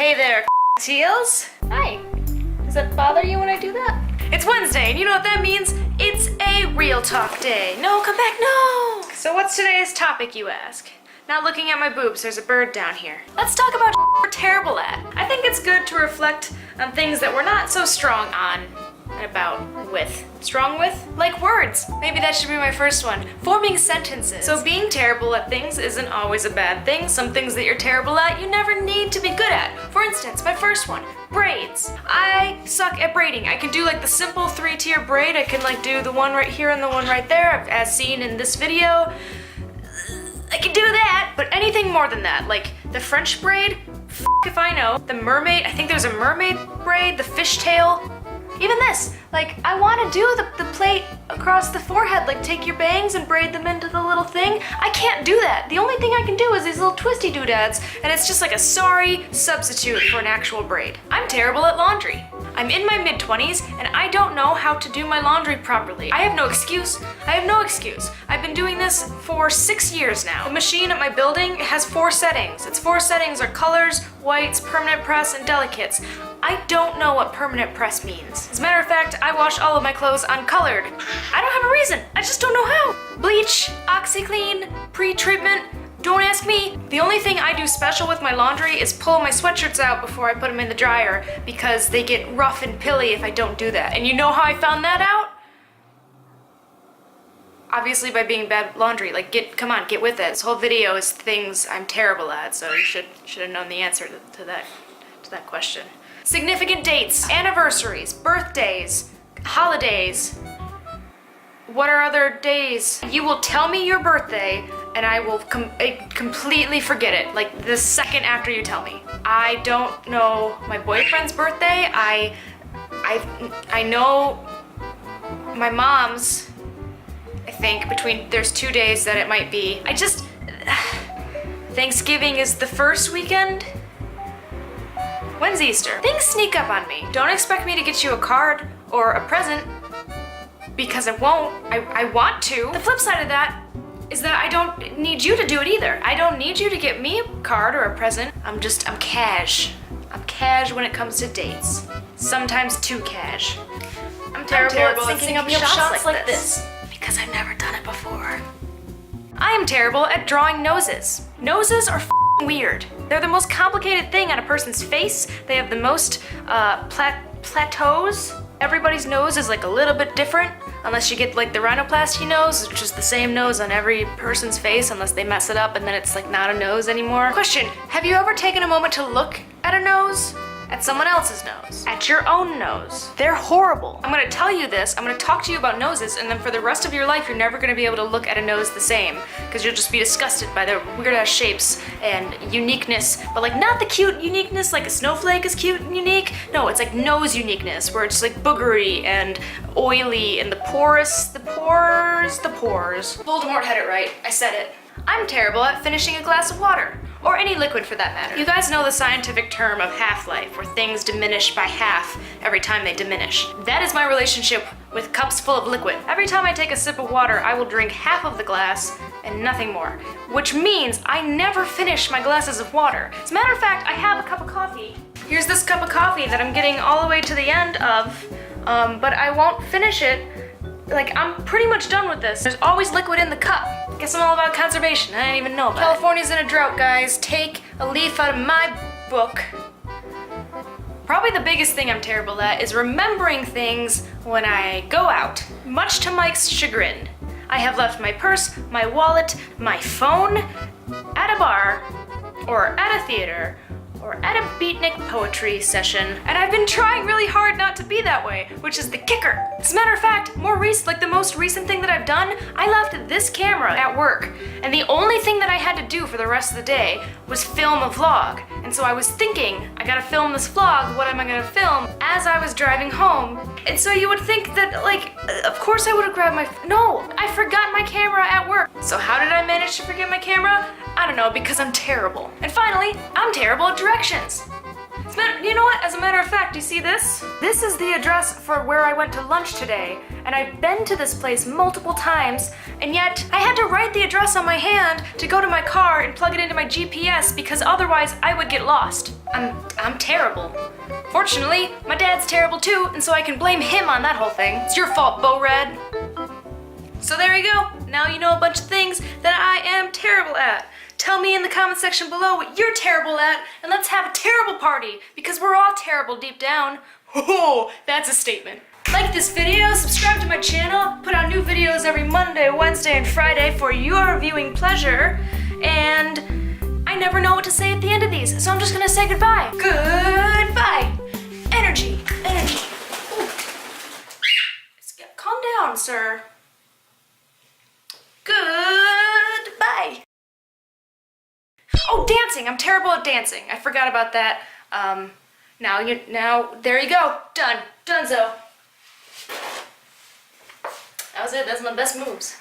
Hey there, teals. Hi. Does that bother you when I do that? It's Wednesday, and you know what that means? It's a real talk day. No, come back, no! So what's today's topic, you ask? Not looking at my boobs, there's a bird down here. Let's talk about we're terrible at. I think it's good to reflect on things that we're not so strong on and about with. Strong with? Like words. Maybe that should be my first one. Forming sentences. So being terrible at things isn't always a bad thing. Some things that you're terrible at, you never need to be good at. For instance, my first one, braids. I suck at braiding. I can do like the simple 3-tier braid. I can like do the one right here and the one right there, as seen in this video. I can do that, but anything more than that, like the French braid, if I know. The mermaid, I think there's a mermaid braid, the fishtail. Even this, like I want to do the plait across the forehead, like take your bangs and braid them into the little thing. I can't do that. The only thing I can do is these little twisty doodads, and it's just like a sorry substitute for an actual braid. I'm terrible at laundry. I'm in my mid-20s and I don't know how to do my laundry properly. I have no excuse. I have no excuse. I've been doing this for 6 years now. The machine at my building has 4 settings. Its 4 settings are colors, whites, permanent press, and delicates. I don't know what permanent press means. As a matter of fact, I wash all of my clothes uncolored. I don't have a reason. I just don't know how. Bleach, OxyClean, pre-treatment. Don't ask me. The only thing I do special with my laundry is pull my sweatshirts out before I put them in the dryer because they get rough and pilly if I don't do that. And you know how I found that out? Obviously by being bad laundry. Like, come on, get with it. This whole video is things I'm terrible at, so you should have known the answer to that question. Significant dates, anniversaries, birthdays, holidays. What are other days? You will tell me your birthday and I will completely forget it, like the second after you tell me. I don't know my boyfriend's birthday. I know my mom's, I think, there's 2 days that it might be. Thanksgiving is the first weekend? When's Easter? Things sneak up on me. Don't expect me to get you a card or a present, because I won't. I want to. The flip side of that is that I don't need you to do it either. I don't need you to get me a card or a present. I'm cash. I'm cash when it comes to dates. Sometimes too cash. I'm terrible at thinking up shots like this because I've never done it before. I am terrible at drawing noses. Noses are weird. They're the most complicated thing on a person's face. They have the most plateaus. Everybody's nose is like a little bit different, unless you get like the rhinoplasty nose, which is the same nose on every person's face unless they mess it up and then it's like not a nose anymore. Question, have you ever taken a moment to look at a nose? At someone else's nose? At your own nose? They're horrible. I'm gonna tell you this, I'm gonna talk to you about noses, and then for the rest of your life you're never gonna be able to look at a nose the same, because you'll just be disgusted by their weird ass shapes and uniqueness, but like not the cute uniqueness like a snowflake is cute and unique. No, it's like nose uniqueness, where it's like boogery and oily and the pores. Voldemort had it right, I said it. I'm terrible at finishing a glass of water. Or any liquid for that matter. You guys know the scientific term of half-life, where things diminish by half every time they diminish. That is my relationship with cups full of liquid. Every time I take a sip of water, I will drink half of the glass and nothing more. Which means I never finish my glasses of water. As a matter of fact, I have a cup of coffee. Here's this cup of coffee that I'm getting all the way to the end of, but I won't finish it. Like, I'm pretty much done with this. There's always liquid in the cup. Guess I'm all about conservation. I didn't even know about it. California's in a drought, guys. Take a leaf out of my book. Probably the biggest thing I'm terrible at is remembering things when I go out. Much to Mike's chagrin. I have left my purse, my wallet, my phone at a bar, or at a theater, or at a beatnik poetry session, and I've been trying really hard not to be that way, which is the kicker. As a matter of fact, the most recent thing that I've done, I left this camera at work, and the only thing that I had to do for the rest of the day was film a vlog. And so I was thinking, I gotta film this vlog, what am I gonna film, as I was driving home. And so you would think that, like, of course I would have grabbed no, I forgot my camera at work. So how did I manage to forget my camera? I don't know, because I'm terrible. And finally, I'm terrible at directions. You know what? As a matter of fact, you see this? This is the address for where I went to lunch today, and I've been to this place multiple times, and yet I had to write the address on my hand to go to my car and plug it into my GPS because otherwise I would get lost. I'm terrible. Fortunately, my dad's terrible too, and so I can blame him on that whole thing. It's your fault, Bo Red. So there you go. Now you know a bunch of things that I am terrible at. Tell me in the comment section below what you're terrible at, and let's have a terrible party, because we're all terrible deep down. Oh, that's a statement. Like this video, subscribe to my channel, put out new videos every Monday, Wednesday, and Friday for your viewing pleasure, and I never know what to say at the end of these, so I'm just gonna say goodbye. Goodbye. Energy, energy. Ooh. Calm down, sir. Goodbye. Oh, dancing! I'm terrible at dancing. I forgot about that. Now, there you go. Done. Donezo. That was it. That's my best moves.